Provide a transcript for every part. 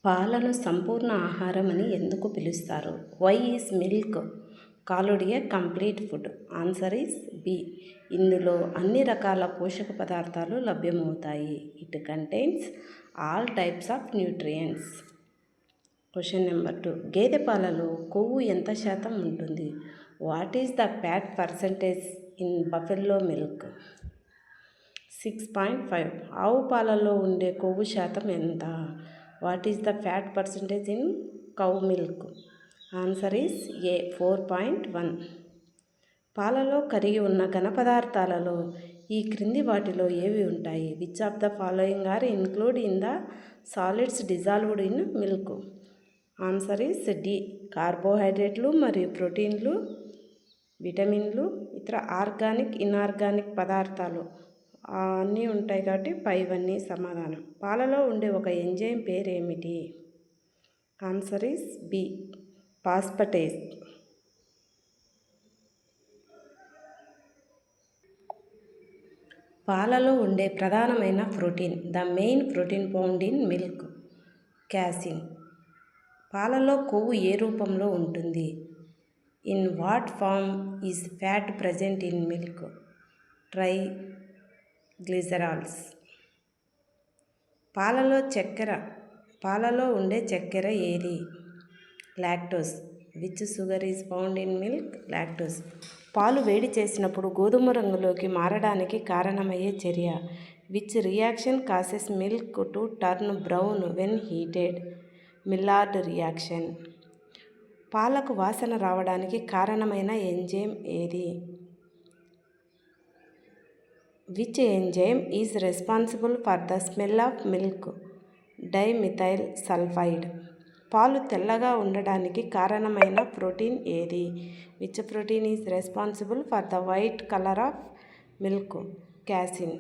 పాలను సంపూర్ణ ఆహారం అని ఎందుకు పిలుస్తారు? Why is milk called a complete food? Answer is B. ఇందులో అన్ని రకాల పోషక పదార్థాలు లభ్యమవుతాయి. It contains all types of nutrients. Question number 2. గేదె పాలలో కొవ్వు ఎంత శాతం ఉంటుంది? What is the fat percentage in buffalo milk? 6.5. ఆవు పాలలో ఉండే కొవ్వు శాతం ఎంత? What is the fat percentage in cow milk? Answer is A. 4.1. పాలలో కరిగి ఉన్న ఘన పదార్థాలలో ఈ క్రింది వాటిలో ఏవి ఉంటాయి? Which of the following are included in the solids dissolved in milk? Answer is D. కార్బోహైడ్రేట్లు మరియు ప్రోటీన్లు, విటమిన్లు, ఇతర ఆర్గానిక్ ఇన్ఆర్గానిక్ పదార్థాలు అన్నీ ఉంటాయి కాబట్టి పైవన్నీ సమాధానం. పాలలో ఉండే ఒక ఎంజైమ్ పేరేమిటి? Answer is B. ఫాస్ఫటేజ్. పాలలో ఉండే ప్రధానమైన protein. The main protein found in milk. Casein. పాలలో కొవ్వు ఏ రూపంలో ఉంటుంది? In what form is fat present in milk? Triglycerides. పాలలో ఉండే చక్కెర ఏది? Lactose. Which sugar is found in milk? Lactose. పాలు వేడి చేసినప్పుడు గోధుమ రంగులోకి మారడానికి కారణమయ్యే చర్య. Which reaction causes milk to turn brown when heated? Maillard reaction. పాలకు వాసన రావడానికి కారణమైన ఎంజైమ్ ఏది? Which enzyme is responsible for the smell of milk? Dimethyl sulphide. పాలు తెల్లగా ఉండడానికి కారణమైన ప్రోటీన్ ఏది? Which protein is responsible for the white colour of milk? Casein.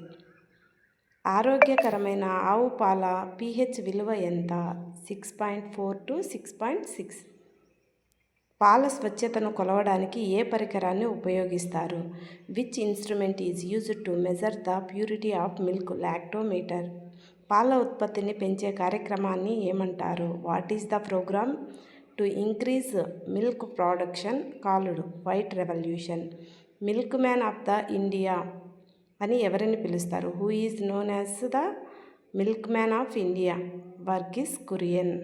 ఆరోగ్యకరమైన ఆవు పాల pH విలువ ఎంత? 6.4 to 6.6. పాల స్వచ్ఛతను కొలవడానికి ఏ పరికరాన్ని ఉపయోగిస్తారు? Which instrument is used to measure the purity of milk? Lactometer. పాల ఉత్పత్తిని పెంచే కార్యక్రమాన్ని ఏమంటారు? What is the programme to increase milk production called? White revolution. Milk man of the India అని ఎవరిని పిలుస్తారు? Who is known as the milk man of India? Verghese Kurien.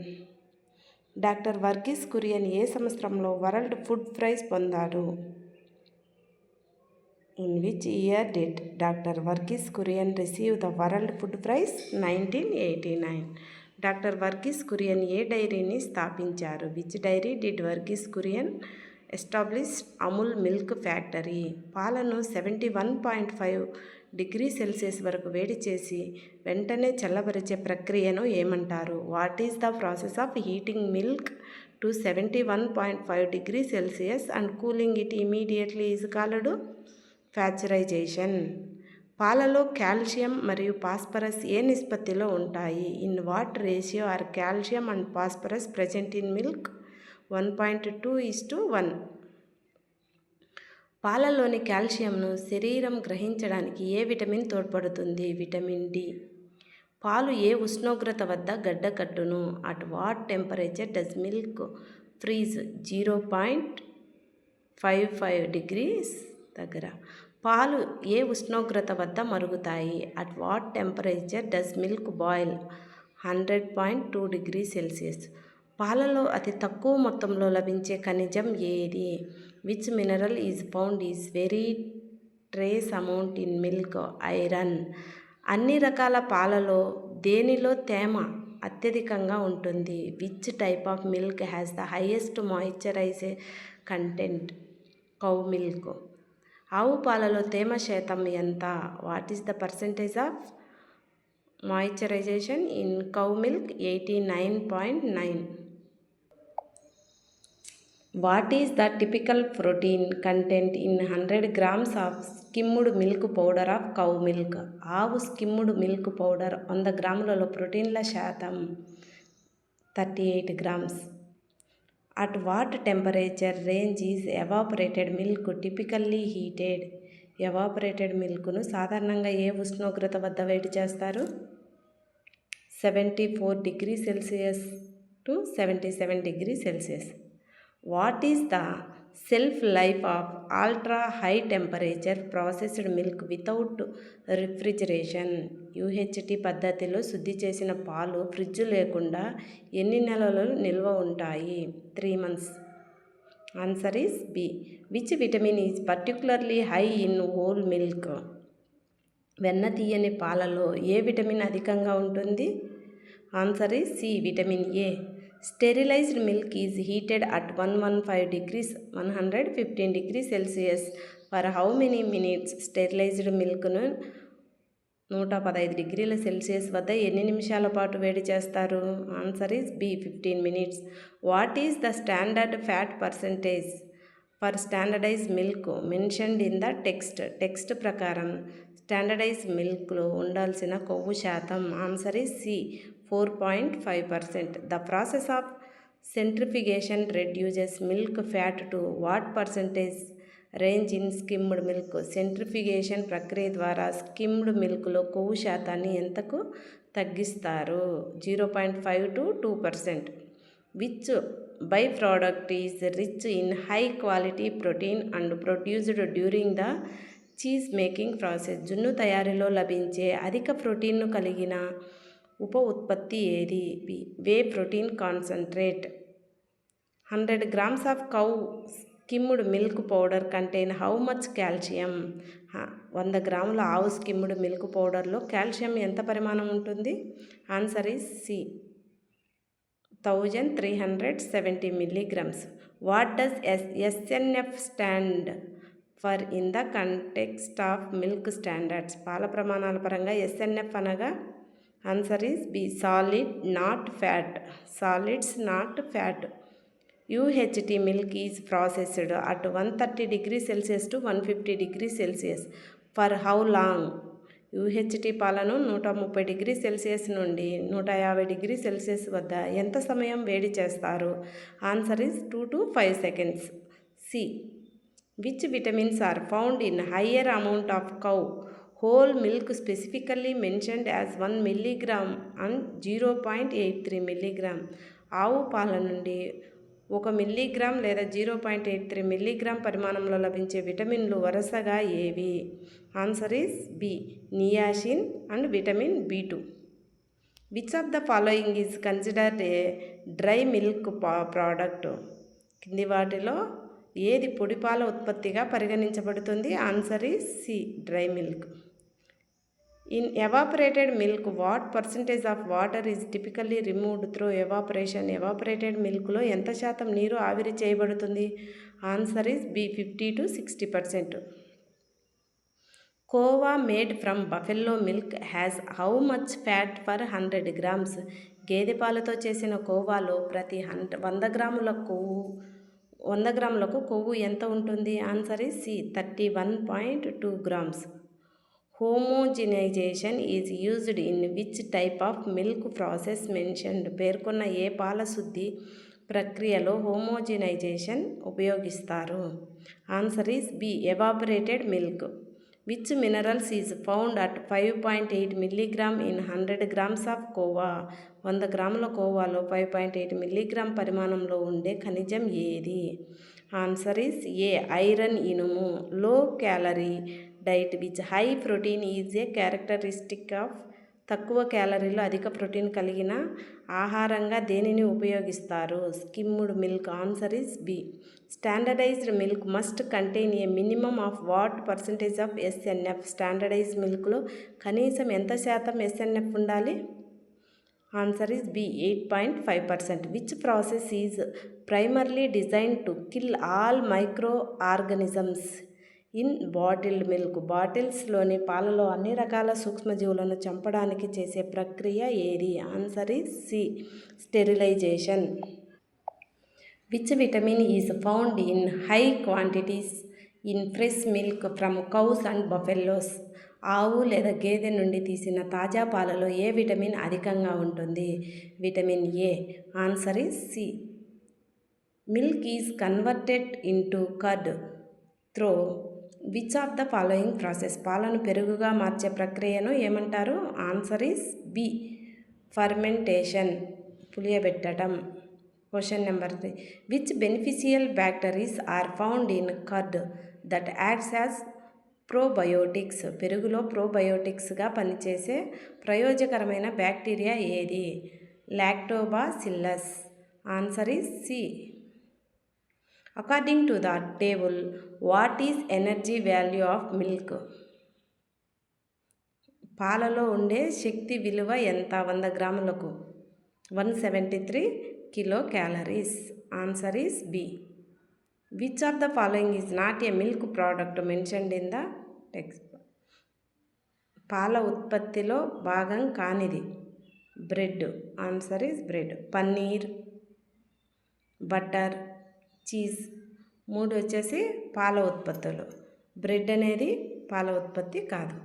Doctor Verghese Kurien ఏ సంవత్సరంలో వరల్డ్ ఫుడ్ ప్రైజ్ పొందారు? In which year did doctor Verghese Kurien receive the world food praise? 1989. Doctor Verghese Kurien ఏ డైరీని స్థాపించారు? Which dairy did Varghese Kurien establish? Amul milk factory. పాలను 71.5 డిగ్రీ సెల్సియస్ వరకు వేడి చేసి వెంటనే చల్లబరిచే ప్రక్రియను ఏమంటారు? What is the process of heating milk to 71.5 degree Celsius and cooling it immediately is called? Pasteurisation. పాలలో కాల్షియం మరియు ఫాస్ఫరస్ ఏ నిష్పత్తిలో ఉంటాయి? In what ratio are calcium and phosphorus present in milk? 1.2:1. పాలలోని కాల్షియంను శరీరం గ్రహించడానికి ఏ విటమిన్ తోడ్పడుతుంది? Vitamin D. పాలు ఏ ఉష్ణోగ్రత వద్ద గడ్డకట్టును? At what temperature does milk freeze? 0.55 degrees దగ్గర. పాలు ఏ ఉష్ణోగ్రత వద్ద మరుగుతాయి? At what temperature does milk boil? 100.2 degrees Celsius. పాలలో అతి తక్కువ మొత్తంలో లభించే ఖనిజం ఏది? Which mineral is found is very trace amount in milk? Iron. అన్ని రకాల పాలలో దేనిలో తేమ అత్యధికంగా ఉంటుంది? Which type of milk has the highest moisturise content? Cow milk. ఆవు పాలలో తేమ శాతం ఎంత? What is the percentage of moisturisation in cow milk? 89.9. What is the typical protein content in 100 grams of skimmed milk powder of cow milk? ఆవు skimmed milk powder 100 గ్రాములలో ప్రోటీన్ల శాతం 38 grams. At what temperature range is evaporated milk typically heated? Evaporated మిల్క్ను సాధారణంగా ఏ ఉష్ణోగ్రత వద్ద వేడి చేస్తారు? 74 degrees Celsius to 77 degrees Celsius. What is the shelf life of ultra high temperature processed milk without refrigeration? UHT పద్ధతిలో శుద్ధి చేసిన పాలు ఫ్రిడ్జ్ లేకుండా ఎన్ని నెలలు నిల్వ ఉంటాయి? 3 months. Answer is B. Which vitamin is particularly high in whole milk? వెన్న తీయని పాలలో ఏ విటమిన్ అధికంగా ఉంటుంది? Answer is C. Vitamin A. Sterilised milk is heated at 115 degrees 115 degrees Celsius for how many minutes? Sterilised మిల్క్ను 115 డిగ్రీల Celsius వద్ద ఎన్ని నిమిషాల పాటు వేడి చేస్తారు? Answer is B. 15 minutes. What is the standard fat percentage for standardise milk mentioned in the text ప్రకారం standardise మిల్క్లో ఉండాల్సిన కొవ్వు శాతం? Answer is C. 4.5%. The process of centrifugation reduces milk fat to what percentage range in skimmed milk? Centrifugation ప్రక్రియ ద్వారా skimmed మిల్క్లో కొవ్వు శాతాన్ని ఎంతకు తగ్గిస్తారు? 0.5 to 2%. Which by product is rich in high quality protein and produced during the cheese making process? జున్ను తయారీలో లభించే అధిక ప్రోటీన్ను కలిగిన ఉప ఉత్పత్తి ఏది? B. Whey protein concentrate. 100 grams of cow skimmed milk powder contain how much calcium? 100 గ్రాముల ఆవు స్కిమ్డ్ మిల్క్ పౌడర్లో కాల్షియం ఎంత పరిమాణం ఉంటుంది? Answer is C. 1370 milligrams. What does SNF stand for in the context of milk standards? పాల ప్రమాణాల పరంగా SNF అనగా? Answer is B. Solid not fat. Solids not fat. UHT milk is processed at 130 degrees Celsius to 150 degrees Celsius for how long? UHT పాలను 130 degrees Celsius నుండి 150 degrees Celsius వద్ద ఎంత సమయం వేడి చేస్తారు? Answer is 2 to 5 seconds. C. Which vitamins are found in higher amount of cow whole milk specifically mentioned as 1 milligram and 0.83 milligram? ఆవు పాల నుండి 1 milligram లేదా 0.83 milligram పరిమాణంలో లభించే విటమిన్లు వరుసగా ఏవి? Answer is B. Niacin and vitamin B2. Which of the following is considered a dry milk product? కింది వాటిలో ఏది పొడిపాల ఉత్పత్తిగా పరిగణించబడుతుంది? Answer is C. Dry milk. In evaporated milk what percentage of water is typically removed through evaporation? Evaporated మిల్క్లో ఎంత శాతం నీరు ఆవిరి చేయబడుతుంది? Answer is B. 50 to 60%. Khoa made from buffalo milk has how much fat for 100 grams? గేదె పాలతో చేసిన కోవాలో ప్రతి 100 గ్రాములకు కొవ్వు ఎంత ఉంటుంది? Answer is C. 31.2 grams. Homogenisation is used in which type of milk process mentioned? పేర్కొన్న ఏ పాల శుద్ధి ప్రక్రియలో హోమోజినైజేషన్ ఉపయోగిస్తారు? Answer is B. Evaporated milk. Which minerals is found at 5.8 milligram in 100 grams of khoa? 100 గ్రాముల కోవాలో 5.8 milligram పరిమాణంలో ఉండే ఖనిజం ఏది? Answer is a. ఐరన్ ఇనుము. Low calorie diet which high protein is a characteristic of? తక్కువ క్యాలరీలు అధిక ప్రోటీన్ కలిగిన ఆహారంగా దేనిని ఉపయోగిస్తారు? Skimmed milk. Answer is B. Standardised milk must contain a minimum of what percentage of SNF? Standardised మిల్క్లో కనీసం ఎంత శాతం ఎస్ఎన్ఎఫ్ ఉండాలి? Answer is B. 8.5%. Which process is primarily designed to kill all micro organisms in bottled milk? బాటిల్స్లోని పాలలో అన్ని రకాల సూక్ష్మజీవులను చంపడానికి చేసే ప్రక్రియ ఏది? Answer is C. Sterilisation. Which vitamin is found in high quantities in fresh milk from cows and buffaloes? ఆవు లేదా గేదె నుండి తీసిన తాజా పాలలో ఏ విటమిన్ అధికంగా ఉంటుంది? Vitamin A. Answer is C. Milk is converted into curd through which of the following process? పాలను పెరుగుగా మార్చే ప్రక్రియను ఏమంటారు? Answer is B. ఫర్మెంటేషన్ పులియబెట్టడం. Question number 3. Which beneficial bacterias are found in curd that acts as probiotics? పెరుగులో ప్రోబయోటిక్స్గా పనిచేసే ప్రయోజకరమైన బ్యాక్టీరియా ఏది? Lactobacillus. Answer is C. According to the table, what is energy value of milk? పాలలో ఉండే శక్తి విలువ ఎంత 100 గ్రాములకు? 173 kilo calories. Answer is B. Which of the following is not a milk product mentioned in the text? పాల ఉత్పత్తిలో భాగం కానిది bread. Answer is bread. Paneer, butter, cheese 3 వచ్చేసి పాల ఉత్పత్తులు. బ్రెడ్ అనేది పాల ఉత్పత్తి కాదు.